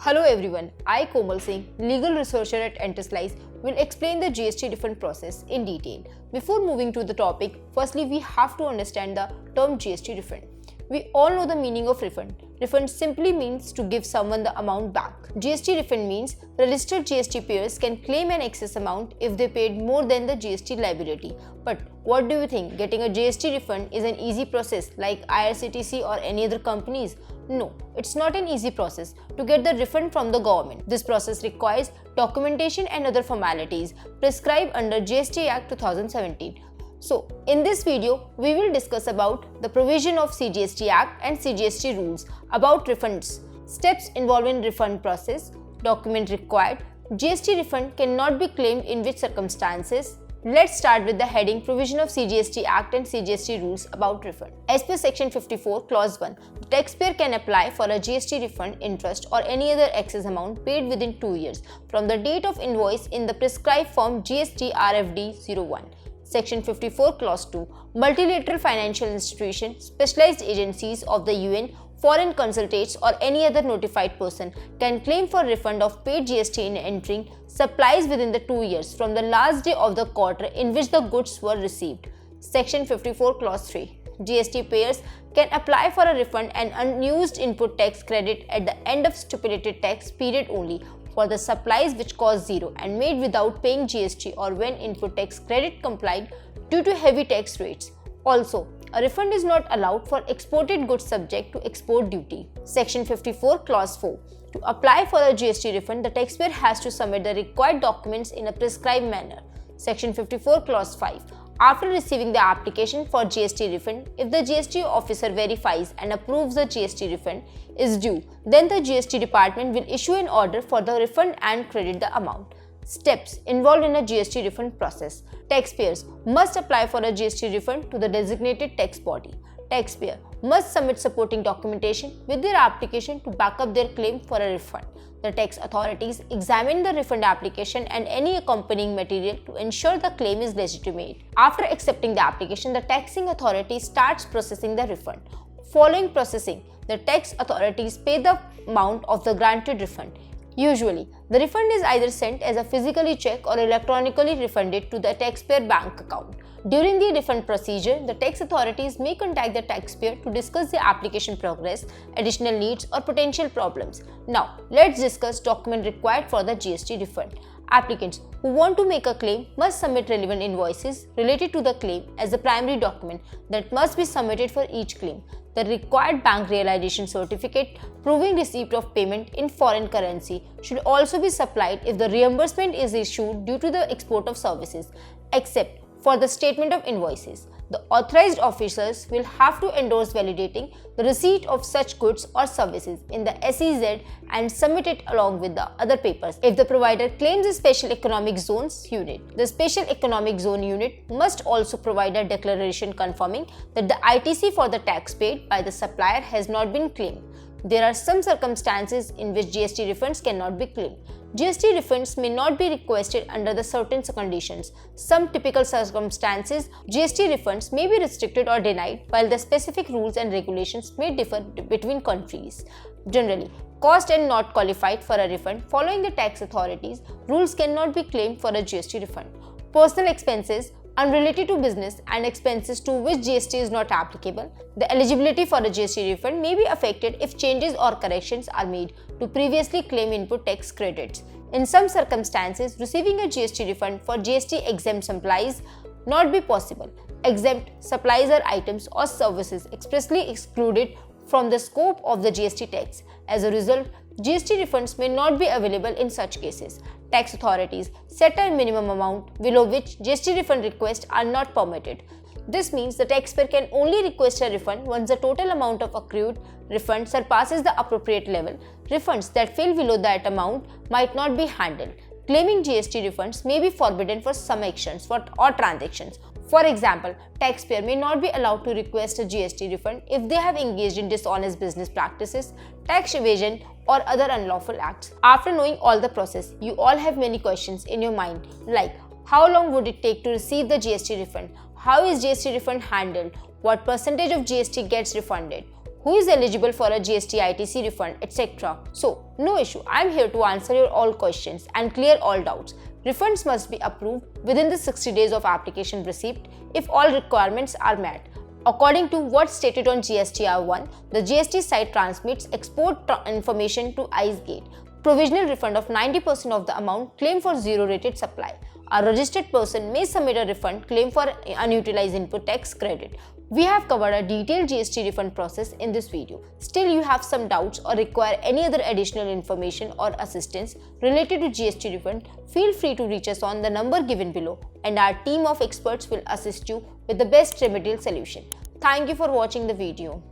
Hello everyone, I Komal Singh, legal researcher at Enterslice, will explain the GST refund process in detail. Before moving to the topic, firstly we have to understand the term GST refund. We all know the meaning of refund. Refund simply means to give someone the amount back. GST refund means registered GST payers can claim an excess amount if they paid more than the GST liability. But what do you think? Getting a GST refund is an easy process like IRCTC or any other companies? No, it's not an easy process to get the refund from the government. This process requires documentation and other formalities prescribed under GST Act 2017. So, in this video, we will discuss about the provision of CGST Act and CGST rules about refunds, steps involved in refund process, document required, GST refund cannot be claimed in which circumstances. Let's start with the heading Provision of CGST Act and CGST Rules about refund. As per Section 54, Clause 1, the taxpayer can apply for a GST refund, interest or any other excess amount paid within 2 years from the date of invoice in the prescribed form GST RFD-01. Section 54, Clause 2, multilateral financial institutions, specialized agencies of the UN, foreign consulates or any other notified person can claim for refund of paid GST in entering supplies within the 2 years from the last day of the quarter in which the goods were received. Section 54, Clause 3. GST payers can apply for a refund and unused input tax credit at the end of stipulated tax period only for the supplies which cost zero and made without paying GST or when input tax credit complied due to heavy tax rates. Also, a refund is not allowed for exported goods subject to export duty. Section 54, Clause 4. To apply for a GST refund, the taxpayer has to submit the required documents in a prescribed manner. Section 54, Clause 5. After receiving the application for GST refund, if the GST officer verifies and approves the GST refund is due, then the GST department will issue an order for the refund and credit the amount. Steps involved in a GST refund process. Taxpayers must apply for a GST refund to the designated tax body. Taxpayer must submit supporting documentation with their application to back up their claim for a refund. The tax authorities examine the refund application and any accompanying material to ensure the claim is legitimate. After accepting the application, the taxing authority starts processing the refund. Following processing, the tax authorities pay the amount of the granted refund. Usually, the refund is either sent as a physical check or electronically refunded to the taxpayer bank account. During the refund procedure, the tax authorities may contact the taxpayer to discuss the application progress, additional needs or potential problems. Now, let's discuss document required for the GST refund. Applicants who want to make a claim must submit relevant invoices related to the claim as the primary document that must be submitted for each claim. The required bank realization certificate proving receipt of payment in foreign currency should also be supplied if the reimbursement is issued due to the export of services, except for the statement of invoices. The authorized officers will have to endorse validating the receipt of such goods or services in the SEZ and submit it along with the other papers. If the provider claims a Special Economic Zones Unit, the Special Economic Zone Unit must also provide a declaration confirming that the ITC for the tax paid by the supplier has not been claimed. There are some circumstances in which GST refunds cannot be claimed. GST refunds may not be requested under the certain conditions. Some typical circumstances, GST refunds may be restricted or denied, while the specific rules and regulations may differ between countries. Generally, cost and not qualified for a refund following the tax authorities, rules cannot be claimed for a GST refund. Personal expenses unrelated to business and expenses to which GST is not applicable, the eligibility for a GST refund may be affected if changes or corrections are made to previously claimed input tax credits. In some circumstances, receiving a GST refund for GST exempt supplies not be possible. Exempt supplies are items or services expressly excluded from the scope of the GST tax. As a result, GST refunds may not be available in such cases. Tax authorities set a minimum amount below which GST refund requests are not permitted. This means the taxpayer can only request a refund once the total amount of accrued refund surpasses the appropriate level. Refunds that fall below that amount might not be handled. Claiming GST refunds may be forbidden for some actions or transactions. For example, taxpayer may not be allowed to request a GST refund if they have engaged in dishonest business practices, tax evasion or other unlawful acts. After knowing all the process, you all have many questions in your mind like how long would it take to receive the GST refund? How is GST refund handled? What percentage of GST gets refunded? who is eligible for a GST ITC refund, etc. So, no issue, I am here to answer your all questions and clear all doubts. Refunds must be approved within the 60 days of application receipt if all requirements are met. According to what's stated on GST R1, the GST site transmits export information to IceGate. Provisional refund of 90% of the amount claimed for zero-rated supply. A registered person may submit a refund claim for unutilized input tax credit. We have covered a detailed GST refund process in this video. Still you have some doubts or require any other additional information or assistance related to GST refund, feel free to reach us on the number given below and our team of experts will assist you with the best remedial solution. Thank you for watching the video.